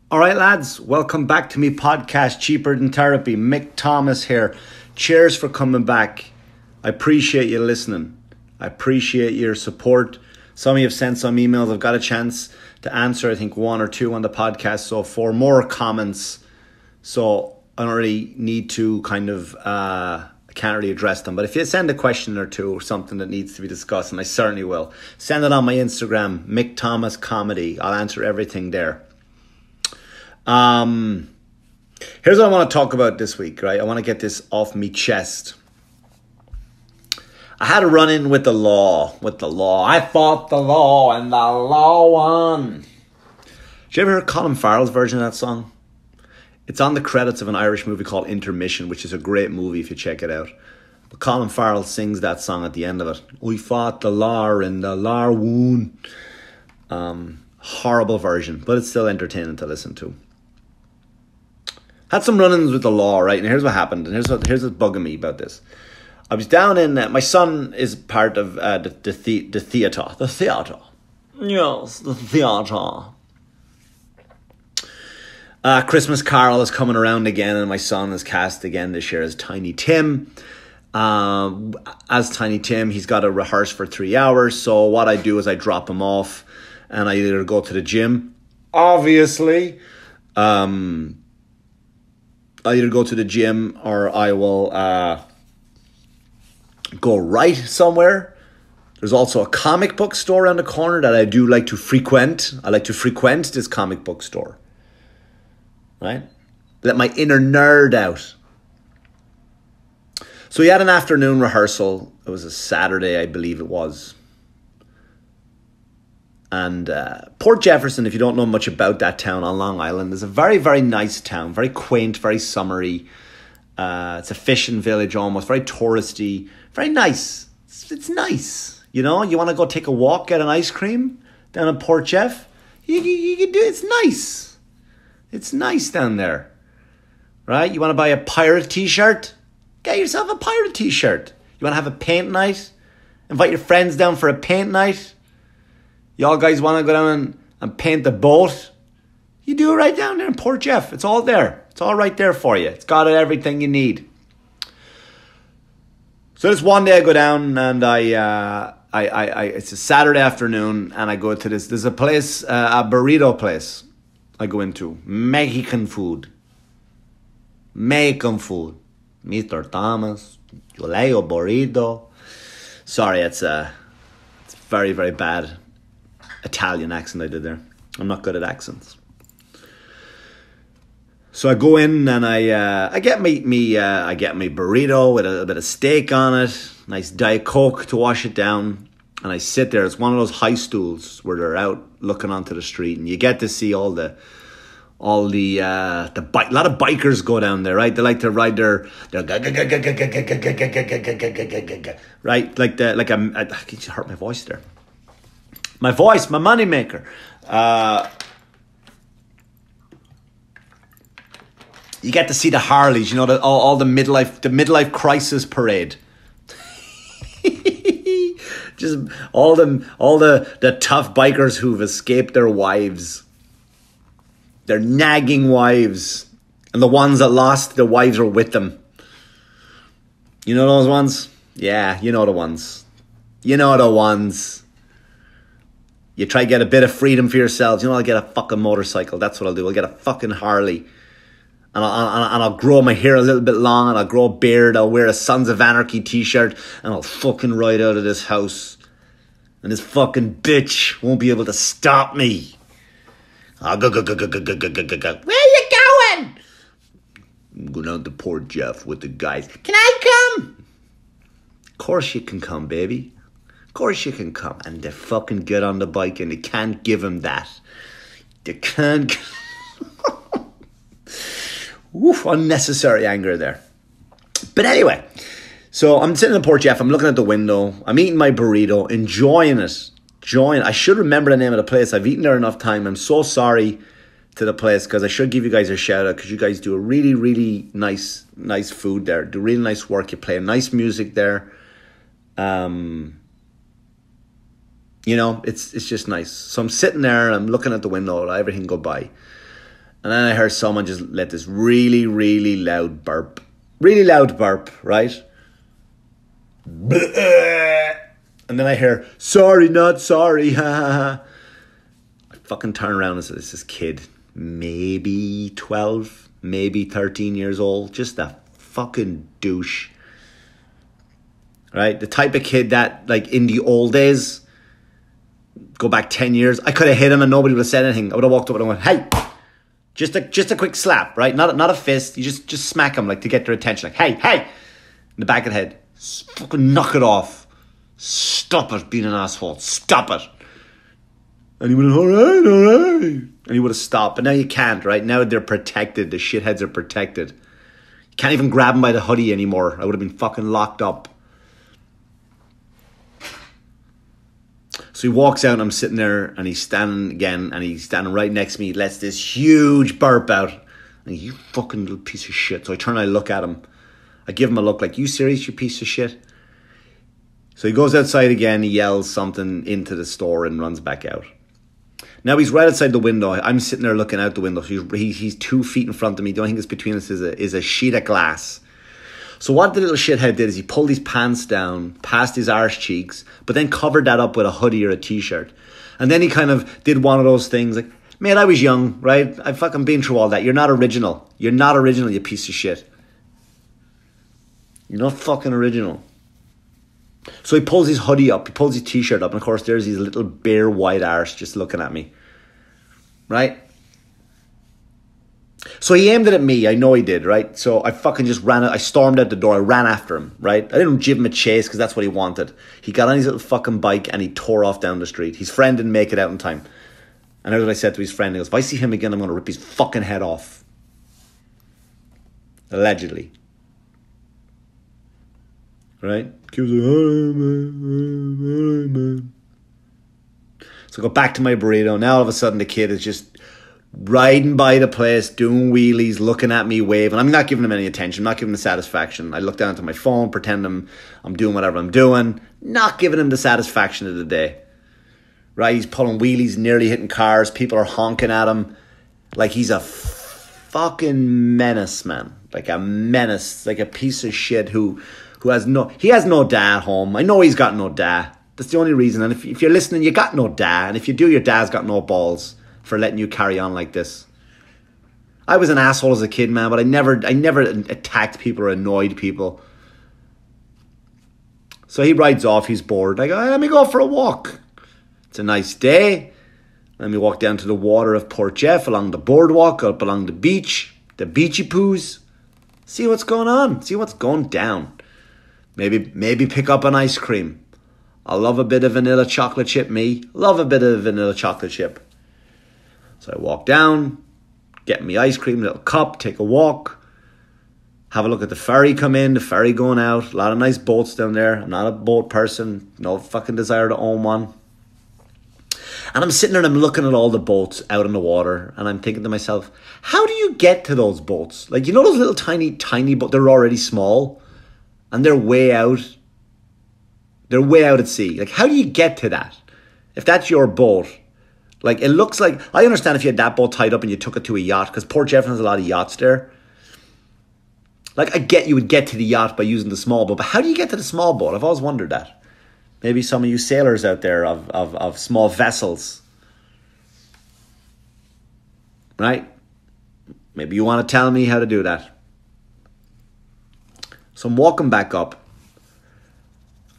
All right, lads, welcome back to me podcast, Cheaper Than Therapy. Mick Thomas here. Cheers for coming back. I appreciate you listening. I appreciate your support. Some of you have sent some emails. I've got a chance to answer, I think, one or two on the podcast. So for more comments, so I don't really need to I can't really address them. But if you send a question or two or something that needs to be discussed, and I certainly will, send it on my Instagram, Mick Thomas Comedy. I'll answer everything there. Here's what I want to talk about this week, right? I want to get this off me chest. I had a run-in with the law. I fought the law and the law won. Did you ever hear Colin Farrell's version of that song? It's on the credits of an Irish movie called Intermission, which is a great movie if you check it out. But Colin Farrell sings that song at the end of it. We fought the law and the law won. Horrible version, but it's still entertaining to listen to. Had some run-ins with the law, right? And here's what happened. And here's what's bugging me about this. I was down in... my son is part of the theatre. The theatre. Yes, the theatre. Christmas Carol is coming around again, and my son is cast again this year as Tiny Tim. As Tiny Tim, he's got to rehearse for 3 hours. So what I do is I drop him off, and I either go to the gym, obviously... I either go to the gym or I will go right somewhere. There's also a comic book store around the corner that I do like to frequent. I like to frequent this comic book store. Right? Let my inner nerd out. So we had an afternoon rehearsal. It was a Saturday, I believe it was. And Port Jefferson, if you don't know much about that town on Long Island, is a very, very nice town. Very quaint, very summery. It's a fishing village almost. Very touristy. Very nice. It's nice. You know, you want to go take a walk, get an ice cream down in Port Jeff? You can do it. It's nice. It's nice down there. Right? You want to buy a pirate t-shirt? Get yourself a pirate t-shirt. You want to have a paint night? Invite your friends down for a paint night? Y'all guys want to go down and paint the boat? You do it right down there in Port Jeff. It's all there. It's all right there for you. It's got everything you need. So this one day I go down and it's a Saturday afternoon and I go to there's a place, a burrito place I go into. Mexican food. Mr. Thomas, you like a burrito? Sorry, it's very, very bad Italian accent I did there. I'm not good at accents. So I go in and I get me burrito with a bit of steak on it, nice Diet Coke to wash it down, and I sit there. It's one of those high stools where they're out looking onto the street, and you get to see a lot of bikers go down there, right? They like to ride their right, like I just hurt my voice there. My voice, my moneymaker. You get to see the Harleys, you know, all the midlife crisis parade. Just all the tough bikers who've escaped their wives, their nagging wives, and the ones that lost, their wives were with them. You know those ones? Yeah, you know the ones. You try to get a bit of freedom for yourselves. You know, I'll get a fucking motorcycle. That's what I'll do. I'll get a fucking Harley. And I'll grow my hair a little bit long. And I'll grow a beard. I'll wear a Sons of Anarchy t-shirt. And I'll fucking ride out of this house. And this fucking bitch won't be able to stop me. I'll go. Where you going? I'm going out to Port Jeff with the guys. Can I come? Of course you can come, baby. Of course you can come. And they fucking get on the bike and they can't give him that. They can't. Oof, unnecessary anger there. But anyway, so I'm sitting in Port Jeff. I'm looking at the window. I'm eating my burrito, enjoying it. I should remember the name of the place. I've eaten there enough time. I'm so sorry to the place because I should give you guys a shout out because you guys do a really, really nice food there. Do really nice work. You play nice music there. You know, it's just nice. So I'm sitting there and I'm looking at the window, let everything go by. And then I heard someone just let this really, really loud burp. Really loud burp, right? And then I hear, sorry, not sorry. I fucking turn around and say, this kid, maybe 12, maybe 13 years old. Just a fucking douche. Right? The type of kid that, like, in the old days, go back 10 years, I could have hit him and nobody would have said anything. I would have walked up and I went, hey, just a quick slap, right? Not a fist. You just smack him, like, to get their attention. Like, hey, in the back of the head. Fucking knock it off. Stop it being an asshole. Stop it. And he would have, all right. And he would have stopped. But now you can't, right? Now they're protected. The shitheads are protected. You can't even grab him by the hoodie anymore. I would have been fucking locked up. So he walks out and I'm sitting there and he's standing again and he's standing right next to me. He lets this huge burp out. And you fucking little piece of shit. So I turn and I look at him. I give him a look like, you serious, you piece of shit? So he goes outside again. He yells something into the store and runs back out. Now he's right outside the window. I'm sitting there looking out the window. He's 2 feet in front of me. The only thing that's between us is a sheet of glass. So what the little shithead did is he pulled his pants down past his arse cheeks, but then covered that up with a hoodie or a t-shirt. And then he kind of did one of those things like, mate, I was young, right? I've fucking been through all that. You're not original. You're not original, you piece of shit. You're not fucking original. So he pulls his hoodie up, he pulls his t-shirt up, and of course there's his little bare white arse just looking at me. Right? So he aimed it at me. I know he did, right? So I fucking just ran out. I stormed out the door. I ran after him, right? I didn't give him a chase because that's what he wanted. He got on his little fucking bike and he tore off down the street. His friend didn't make it out in time. And that's what I said to his friend. He goes, if I see him again, I'm going to rip his fucking head off. Allegedly. Right? Keeps like, all right, man. So I go back to my burrito. Now all of a sudden the kid is just riding by the place, doing wheelies, looking at me, waving. I'm not giving him any attention. I'm not giving him the satisfaction. I look down to my phone, pretend I'm doing whatever I'm doing. Not giving him the satisfaction of the day. Right? He's pulling wheelies, nearly hitting cars. People are honking at him. Like he's a fucking menace, man. Like a menace. Like a piece of shit who has no dad home. I know he's got no dad. That's the only reason. And if you're listening, you got no dad. And if you do, your dad's got no balls for letting you carry on like this. I was an asshole as a kid, man, but I never attacked people or annoyed people. So he rides off, he's bored. I go, let me go for a walk. It's a nice day. Let me walk down to the water of Port Jeff, along the boardwalk, up along the beach, the beachy poos. See what's going on. See what's going down. Maybe pick up an ice cream. I love a bit of vanilla chocolate chip, me. Love a bit of vanilla chocolate chip. So I walk down, get me ice cream, little cup, take a walk, have a look at the ferry come in, the ferry going out. A lot of nice boats down there. I'm not a boat person. No fucking desire to own one. And I'm sitting there and I'm looking at all the boats out in the water and I'm thinking to myself, how do you get to those boats? Like, you know those little tiny boats, they're already small and they're way out. They're way out at sea. Like, how do you get to that? If that's your boat, like, it looks like, I understand if you had that boat tied up and you took it to a yacht, because Port Jefferson has a lot of yachts there. Like, I get you would get to the yacht by using the small boat, but how do you get to the small boat? I've always wondered that. Maybe some of you sailors out there of small vessels. Right? Maybe you want to tell me how to do that. So I'm walking back up.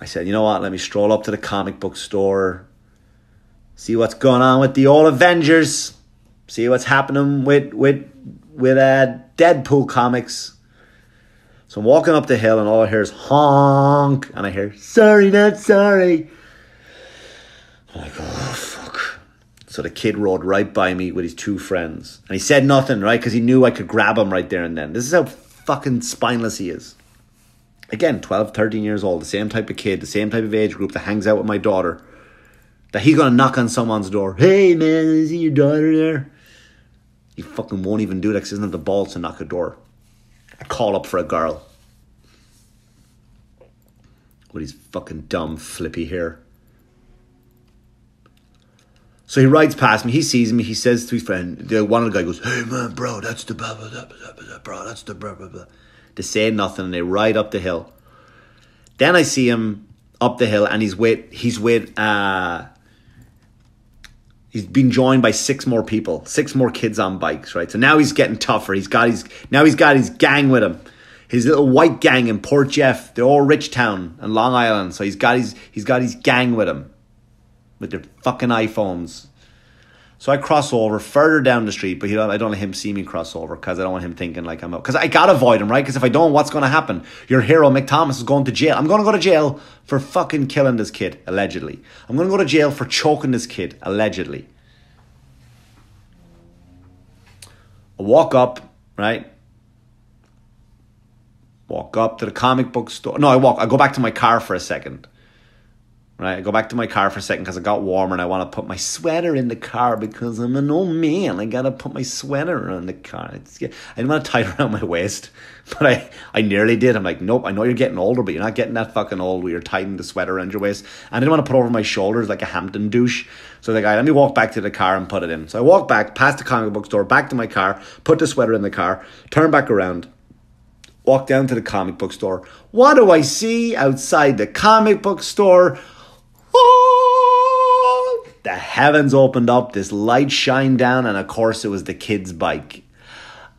I said, you know what? Let me stroll up to the comic book store. See what's going on with the old Avengers. See what's happening with Deadpool comics. So I'm walking up the hill and all I hear is honk. And I hear, sorry, not sorry. I'm like, oh, fuck. So the kid rode right by me with his two friends. And he said nothing, right? Because he knew I could grab him right there and then. This is how fucking spineless he is. Again, 12, 13 years old. The same type of kid, the same type of age group that hangs out with my daughter. That he's going to knock on someone's door. Hey, man, I see your daughter there. He fucking won't even do that because he doesn't have the balls to knock a door. I call up for a girl. With his fucking dumb, flippy hair. So he rides past me. He sees me. He says to his friend, one of the guys goes, "Hey man, bro, that's the blah, blah, blah, blah, blah, bro, that's the blah, blah, blah." They say nothing and they ride up the hill. Then I see him up the hill and he's been joined by 6 more people, 6 more kids on bikes, right? So now he's getting tougher. He's got his gang with him. His little white gang in Port Jeff, the old rich town in Long Island. So he's got his gang with him, with their fucking iPhones. So I cross over further down the street, but I don't let him see me cross over because I don't want him thinking like I'm out. Because I gotta avoid him, right? Because if I don't, what's going to happen? Your hero, Mick Thomas, is going to jail. I'm going to go to jail for fucking killing this kid, allegedly. I'm going to go to jail for choking this kid, allegedly. I walk up, right? Walk up to the comic book store. No, I go back to my car for a second. Right, I go back to my car for a second because it got warmer and I want to put my sweater in the car because I'm an old man. I got to put my sweater on the car. I didn't want to tie it around my waist, but I nearly did. I'm like, nope, I know you're getting older, but you're not getting that fucking old where you're tying the sweater around your waist. I didn't want to put it over my shoulders like a Hampton douche. So the guy, let me walk back to the car and put it in. So I walk back past the comic book store, back to my car, put the sweater in the car, turn back around, walk down to the comic book store. What do I see outside the comic book store? Oh, the heavens opened up, this light shined down, and of course it was the kid's bike.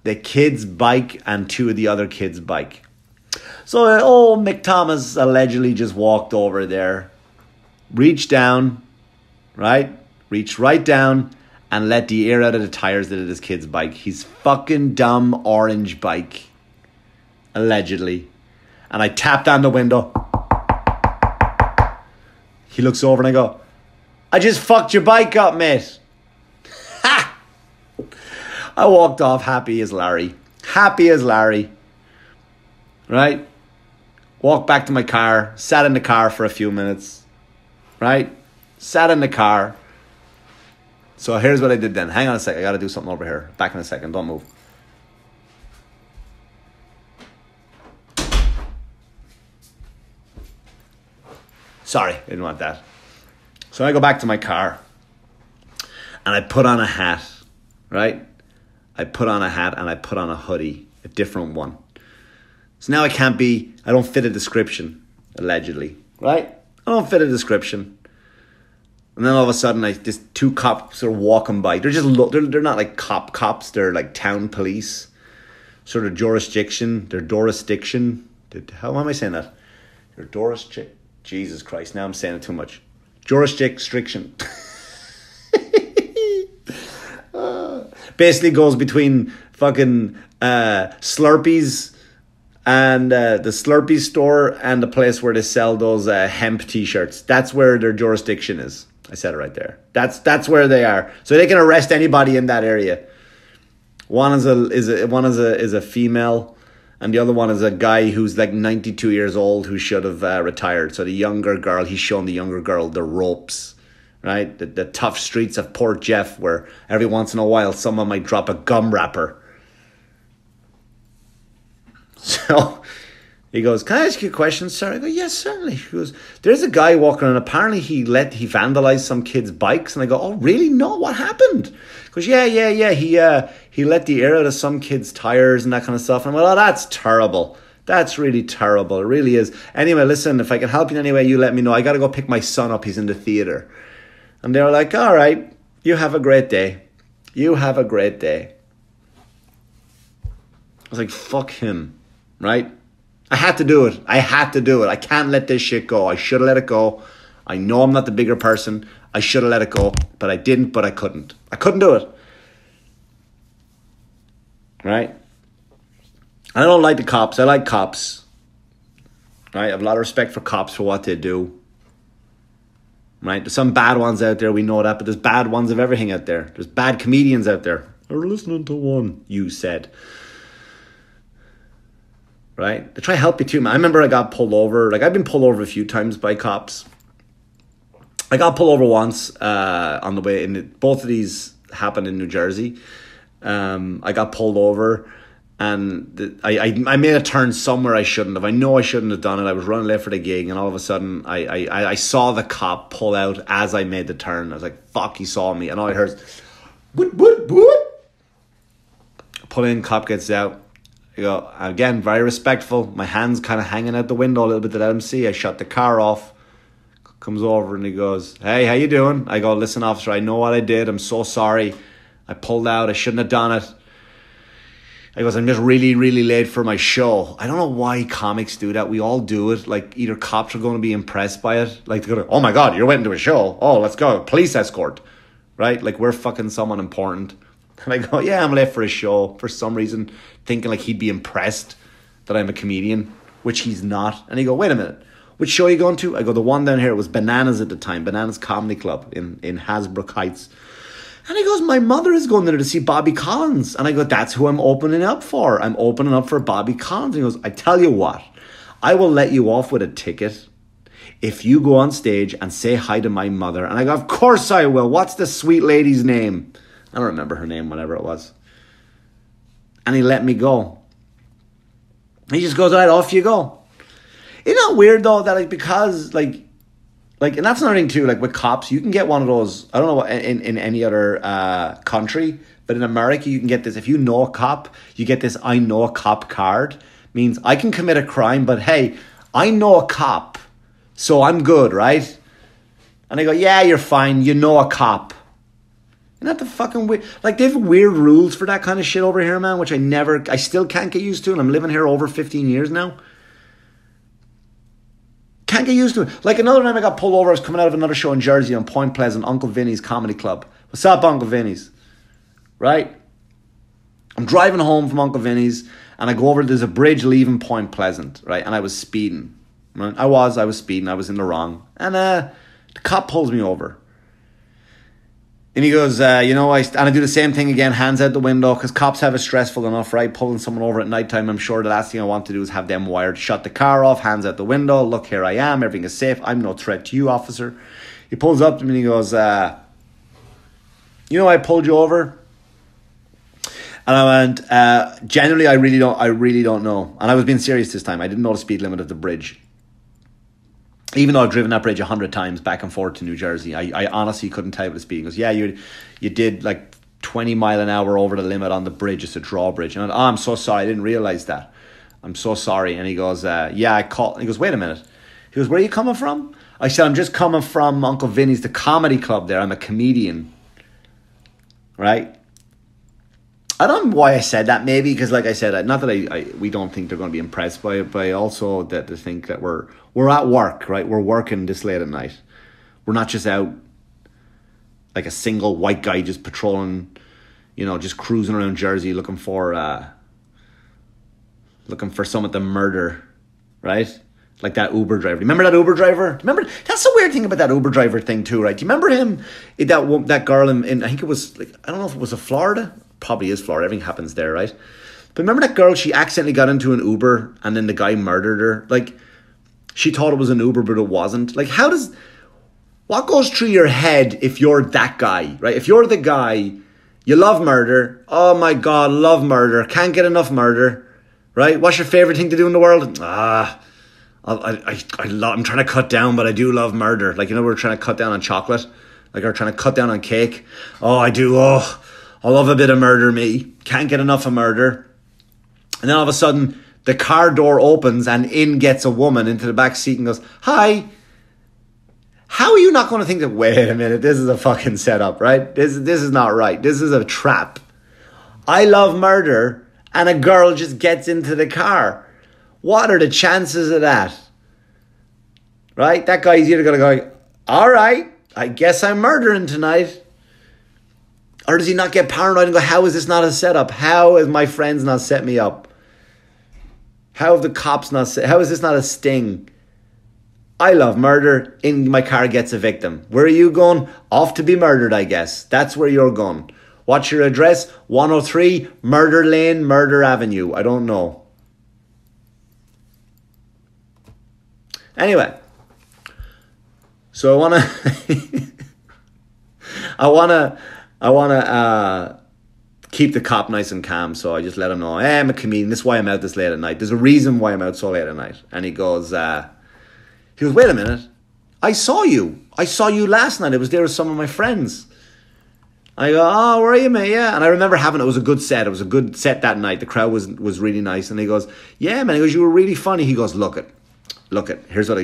The kid's bike and 2 of the other kids' bike. So old Mick Thomas allegedly just walked over there, reached down, right? Reached right down and let the air out of the tires of this kid's bike. His fucking dumb orange bike. Allegedly. And I tapped on the window. He looks over and I go, "I just fucked your bike up, mate." Ha! I walked off happy as Larry. Happy as Larry. Right? Walked back to my car. Sat in the car for a few minutes. Right? Sat in the car. So here's what I did then. Hang on a sec. I got to do something over here. Back in a second. Don't move. Sorry, I didn't want that. So I go back to my car and I put on a hat, right? I put on a hat and I put on a hoodie, a different one. So now I don't fit a description, allegedly, right? I don't fit a description. And then all of a sudden, these 2 cops are walking by. They're not like cops, they're like town police. Sort of jurisdiction, how am I saying that? Their jurisdiction. Jesus Christ, now I'm saying it too much. Jurisdiction. Basically goes between fucking Slurpees and the Slurpee store and the place where they sell those hemp t-shirts. That's where their jurisdiction is. I said it right there. That's where they are. So they can arrest anybody in that area. One is a female. And the other one is a guy who's like 92 years old who should have retired. So the younger girl, he's showing the younger girl the ropes, right? The tough streets of Port Jeff where every once in a while someone might drop a gum wrapper. So he goes, "Can I ask you a question, sir?" I go, "Yes, certainly." He goes, "There's a guy walking and apparently he vandalized some kids' bikes." And I go, "Oh, really? No, what happened?" He goes, yeah. He let the air out of some kids' tires and that kind of stuff. And I'm like, "Oh, that's terrible. That's really terrible. It really is. Anyway, listen, if I can help you in any way, you let me know. I got to go pick my son up. He's in the theater." And they were like, "All right, you have a great day. You have a great day." I was like, fuck him, right? I had to do it. I can't let this shit go. I should have let it go. I know I'm not the bigger person. I should have let it go, but I didn't, but I couldn't. I couldn't do it. Right? I don't like the cops. I like cops. Right? I have a lot of respect for cops for what they do. Right? There's some bad ones out there, we know that, but there's bad ones of everything out there. There's bad comedians out there. I was listening to one, you said. Right? They try to help you too, man. I remember I got pulled over. Like, I've been pulled over a few times by cops. I got pulled over once on the way in. Both of these happened in New Jersey. I got pulled over And I made a turn somewhere I shouldn't have. I know I shouldn't have done it. I was running late for the gig, and all of a sudden I saw the cop pull out as I made the turn. I was like, fuck, he saw me. And all I heard is, boot, boot, boot. Pull in, cop gets out. I go, again, very respectful. My hand's kind of hanging out the window a little bit to let him see. I shut the car off. Comes over and he goes, hey, how you doing? I go, listen, officer, I know what I did. I'm so sorry. I pulled out. I shouldn't have done it. I goes, I'm just really, really late for my show. I don't know why comics do that. We all do it. Like, either cops are going to be impressed by it. Like, they're going to, oh my God, you're waiting to a show. Oh, let's go. Police escort. Right? Like, we're fucking someone important. And I go, yeah, I'm late for a show. For some reason, thinking like he'd be impressed that I'm a comedian, which he's not. And he go, wait a minute. Which show are you going to? I go, the one down here. It was Bananas at the time. Bananas Comedy Club in Hasbrook Heights. And he goes, my mother is going there to see Bobby Collins. And I go, that's who I'm opening up for. I'm opening up for Bobby Collins. And he goes, I tell you what, I will let you off with a ticket if you go on stage and say hi to my mother. And I go, of course I will. What's the sweet lady's name? I don't remember her name, whatever it was. And he let me go. He just goes, all right, off you go. Isn't that weird though, that like, because like, and that's another thing too, like with cops, you can get one of those, I don't know what in any other country, but in America you can get this, if you know a cop, you get this I know a cop card. Means I can commit a crime, but hey, I know a cop, so I'm good, right? And I go, yeah, you're fine, you know a cop. Isn't that the fucking weird, like they have weird rules for that kind of shit over here, man, which I still can't get used to, and I'm living here over 15 years now. Can't get used to it. Like another time I got pulled over, I was coming out of another show in Jersey on Point Pleasant, Uncle Vinny's Comedy Club. What's up, Uncle Vinny's? Right? I'm driving home from Uncle Vinny's and I go over, there's a bridge leaving Point Pleasant, right? And I was speeding. Right? I was speeding, I was in the wrong. And the cop pulls me over. And he goes, you know, I do the same thing again, hands out the window, because cops have it stressful enough, right? Pulling someone over at nighttime, I'm sure the last thing I want to do is have them wired. Shut the car off, hands out the window. Look, here I am, everything is safe. I'm no threat to you, officer. He pulls up to me and he goes, you know, I pulled you over. And I went, generally, I really don't know. And I was being serious this time. I didn't know the speed limit of the bridge. Even though I've driven that bridge 100 times back and forth to New Jersey, I honestly couldn't tell you the speed. He goes, yeah, you did like 20 mile an hour over the limit on the bridge. It's a drawbridge. And I went, oh, I'm so sorry. I didn't realize that. I'm so sorry. And he goes, yeah, I called. And he goes, wait a minute. He goes, where are you coming from? I said, I'm just coming from Uncle Vinny's, the comedy club there. I'm a comedian. Right? I don't know why I said that, maybe because, like I said, not that we don't think they're going to be impressed by it, but also that they think that we're at work, right? We're working this late at night. We're not just out like a single white guy just patrolling, you know, just cruising around Jersey looking for someone to murder, right? Like that Uber driver. Remember that Uber driver? Remember, that's the weird thing about that Uber driver thing too, right? Do you remember him? That girl in I think it was like, I don't know if it was Florida. Probably is Florida. Everything happens there, right? But remember that girl? She accidentally got into an Uber and then the guy murdered her. Like, she thought it was an Uber, but it wasn't. Like, what goes through your head if you're that guy, right? If you're the guy, you love murder. Oh my God, love murder. Can't get enough murder, right? What's your favorite thing to do in the world? I'm trying to cut down, but I do love murder. Like, you know, we're trying to cut down on chocolate. Like, we're trying to cut down on cake. Oh, I do. Oh, I love a bit of murder, me. Can't get enough of murder. And then all of a sudden, the car door opens and in gets a woman into the back seat and goes, hi. How are you not going to think that, wait a minute, this is a fucking setup, right? This is not right. This is a trap. I love murder and a girl just gets into the car. What are the chances of that? Right? That guy's either going to go, all right, I guess I'm murdering tonight. Or does he not get paranoid and go, how is this not a setup? How has my friends not set me up? How have the cops not set? How is this not a sting? I love murder. In my car gets a victim. Where are you going? Off to be murdered, I guess. That's where you're going. What's your address? 103 Murder Lane, Murder Avenue. I don't know. Anyway. So I want to keep the cop nice and calm. So I just let him know, hey, I'm a comedian. This is why I'm out this late at night. There's a reason why I'm out so late at night. And he goes, wait a minute. I saw you. I saw you last night. I was there with some of my friends. I go, oh, where are you, mate? Yeah. And I remember it was a good set. It was a good set that night. The crowd was really nice. And he goes, yeah, man. He goes, you were really funny. He goes, look it. Here's what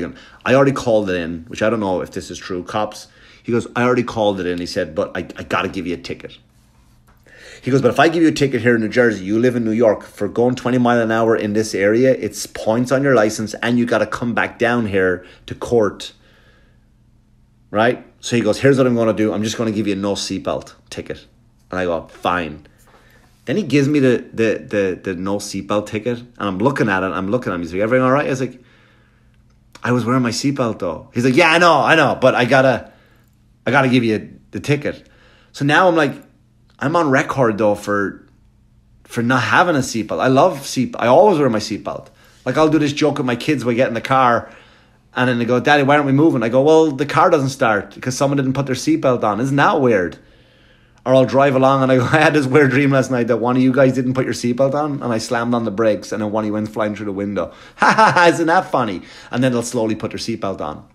I already called it in, which I don't know if this is true. Cops. He goes, I already called it in. He said, but I got to give you a ticket. He goes, but if I give you a ticket here in New Jersey, you live in New York, for going 20 miles an hour in this area, it's points on your license and you got to come back down here to court. Right? So he goes, here's what I'm going to do. I'm just going to give you a no seatbelt ticket. And I go, fine. Then he gives me the no seatbelt ticket. And I'm looking at him. He's like, everything all right? I was like, I was wearing my seatbelt though. He's like, yeah, I know. But I gotta give you the ticket. So now I'm like, I'm on record though for not having a seatbelt. I always wear my seatbelt. Like I'll do this joke with my kids when we get in the car. And then they go, Daddy, why aren't we moving? I go, well, the car doesn't start because someone didn't put their seatbelt on. Isn't that weird? Or I'll drive along and I go, I had this weird dream last night that one of you guys didn't put your seatbelt on and I slammed on the brakes and then one of you went flying through the window. Ha ha ha, isn't that funny? And then they'll slowly put their seatbelt on.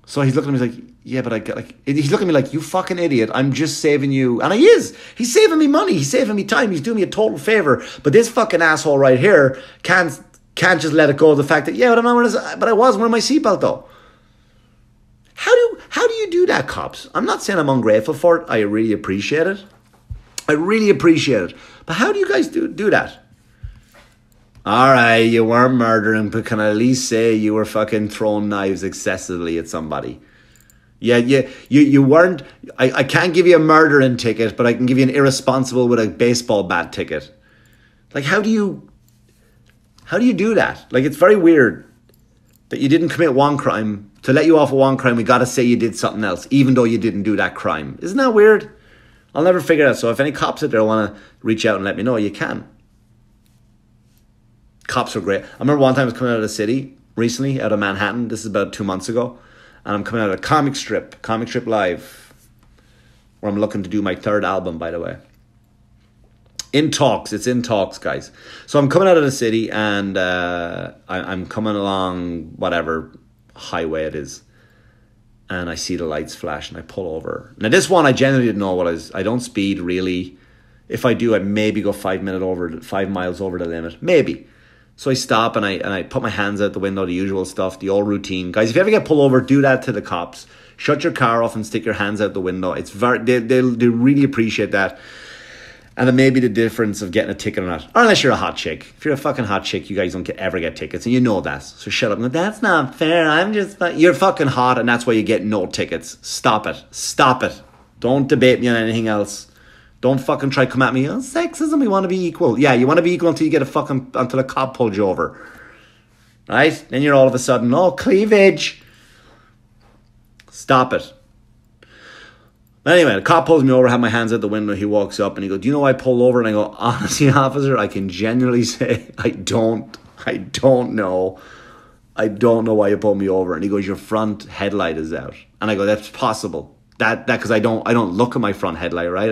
So he's looking at me like, yeah, but he's looking at me like, you fucking idiot. I'm just saving you. And he is. He's saving me money. He's saving me time. He's doing me a total favor. But this fucking asshole right here can't just let it go of the fact that, yeah, but I was wearing my seatbelt though. How do you do that, cops? I'm not saying I'm ungrateful for it. I really appreciate it. But how do you guys do that? All right, you weren't murdering, but can I at least say you were fucking throwing knives excessively at somebody? Yeah, you weren't. I can't give you a murdering ticket, but I can give you an irresponsible with a baseball bat ticket. Like, how do you do that? Like, it's very weird that you didn't commit one crime. To let you off of one crime, we got to say you did something else, even though you didn't do that crime. Isn't that weird? I'll never figure it out. So if any cops out there want to reach out and let me know, you can. Cops are great. I remember one time I was coming out of the city recently, out of Manhattan. This is about 2 months ago. And I'm coming out of a comic strip live, where I'm looking to do my 3rd album, by the way. It's in talks, guys. So I'm coming out of the city and I'm coming along whatever highway it is. And I see the lights flash and I pull over. Now this one, I generally didn't know I don't speed really. If I do, I maybe go 5 miles over the limit. Maybe. So I stop and I put my hands out the window, the usual stuff, the old routine. Guys, if you ever get pulled over, do that to the cops. Shut your car off and stick your hands out the window. It's they really appreciate that. And then maybe the difference of getting a ticket or not. Or unless you're a hot chick. If you're a fucking hot chick, you guys don't ever get tickets. And you know that. So shut up. No, that's not fair. You're fucking hot and that's why you get no tickets. Stop it. Don't debate me on anything else. Don't fucking try to come at me. Oh, sexism, we want to be equal. Yeah, you want to be equal until you get until a cop pulls you over. Right? Then you're all of a sudden, cleavage. Stop it. But anyway, the cop pulls me over, I have my hands out the window, he walks up and he goes, do you know why I pulled over? And I go, honestly, officer, I can genuinely say, I don't know. I don't know why you pulled me over. And he goes, your front headlight is out. And I go, that's possible. That because I don't look at my front headlight, right?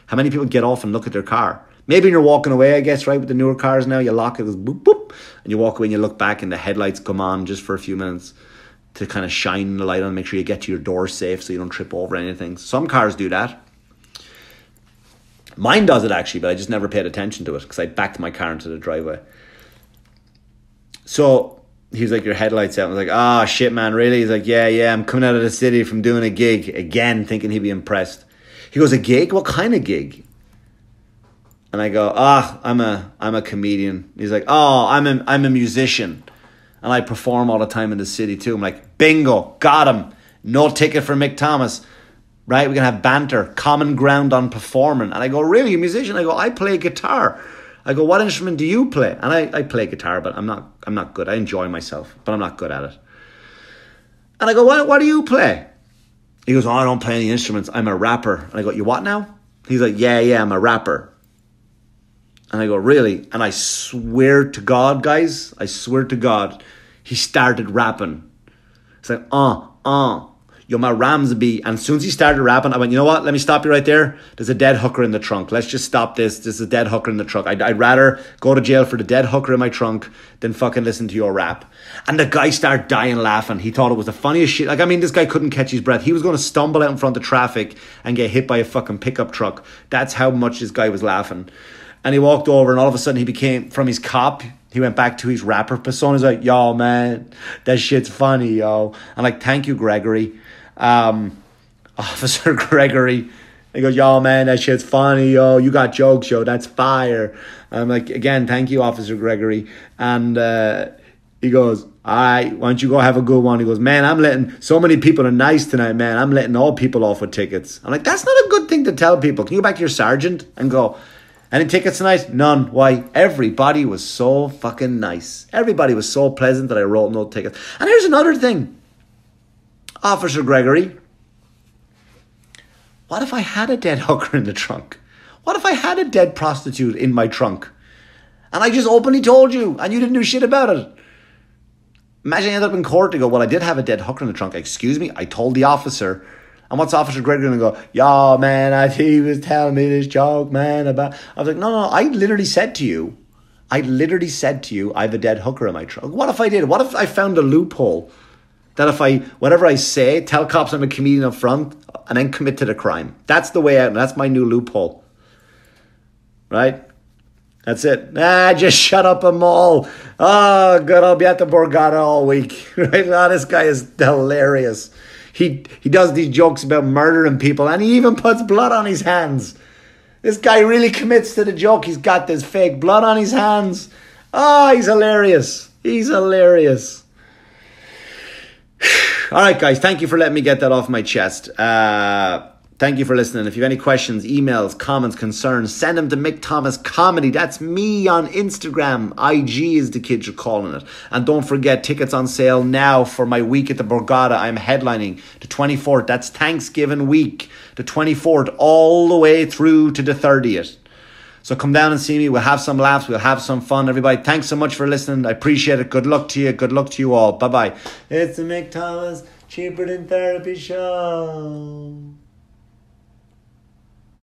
How many people get off and look at their car? Maybe when you're walking away, I guess, right? With the newer cars now, you lock it, it goes boop, boop. And you walk away and you look back and the headlights come on just for a few minutes to kind of shine the light on, make sure you get to your door safe so you don't trip over anything. Some cars do that. Mine does it actually, but I just never paid attention to it because I backed my car into the driveway. So he was like, your headlights out. I was like, shit, man, really? He's like, yeah, I'm coming out of the city from doing a gig. Again, thinking he'd be impressed. He goes, a gig? What kind of gig? And I go, I'm a comedian. He's like, I'm a musician. And I perform all the time in the city too. I'm like, bingo, got him. No ticket for Mick Thomas. Right? We're going to have banter. Common ground on performing. And I go, really, a musician? I go, I play guitar. I go, what instrument do you play? And I play guitar, but I'm not good. I enjoy myself, but I'm not good at it. And I go, what do you play? He goes, I don't play any instruments. I'm a rapper. And I go, you what now? He's like, yeah, I'm a rapper. And I go, really? And I swear to God, guys, he started rapping. It's like, You're my Ramsby. And as soon as he started rapping, I went, you know what? Let me stop you right there. There's a dead hooker in the trunk. Let's just stop this. There's a dead hooker in the trunk. I'd rather go to jail for the dead hooker in my trunk than fucking listen to your rap. And the guy started dying laughing. He thought it was the funniest shit. Like, I mean, this guy couldn't catch his breath. He was going to stumble out in front of traffic and get hit by a fucking pickup truck. That's how much this guy was laughing. And he walked over, and all of a sudden he became, from his cop, he went back to his rapper persona. He's like, yo, man, that shit's funny, yo. I'm like, thank you, Gregory. Officer Gregory. He goes, yo, man, that shit's funny, yo. You got jokes, yo. That's fire. I'm like, again, thank you, Officer Gregory. And he goes, all right, why don't you go have a good one? He goes, man, I'm letting, so many people are nice tonight, man. I'm letting all people off with tickets. I'm like, that's not a good thing to tell people. Can you go back to your sergeant and go, any tickets tonight? None. Why? Everybody was so fucking nice. Everybody was so pleasant that I wrote no tickets. And here's another thing. Officer Gregory, what if I had a dead hooker in the trunk? What if I had a dead prostitute in my trunk? And I just openly told you and you didn't do shit about it. Imagine I ended up in court to go, well, I did have a dead hooker in the trunk. Excuse me? I told the officer. And what's Officer Gregory going to go, yo, man, he was telling me this joke, man, about... I was like, no, I literally said to you, I have a dead hooker in my trunk. What if I did? What if I found a loophole that if I, whatever I say, tell cops I'm a comedian up front and then commit to the crime? That's the way out, and that's my new loophole. Right? That's it. Just shut up them all. Oh, good, I'll be at the Borgata all week. Right? Oh, this guy is hilarious. He does these jokes about murdering people, and he even puts blood on his hands. This guy really commits to the joke. He's got this fake blood on his hands. Oh, he's hilarious. He's hilarious. All right, guys. Thank you for letting me get that off my chest. Thank you for listening. If you have any questions, emails, comments, concerns, send them to Mick Thomas Comedy. That's me on Instagram. IG is the kids are calling it. And don't forget, tickets on sale now for my week at the Borgata. I'm headlining the 24th. That's Thanksgiving week. The 24th all the way through to the 30th. So come down and see me. We'll have some laughs. We'll have some fun. Everybody, thanks so much for listening. I appreciate it. Good luck to you. Good luck to you all. Bye-bye. It's the Mick Thomas Cheaper Than Therapy Show.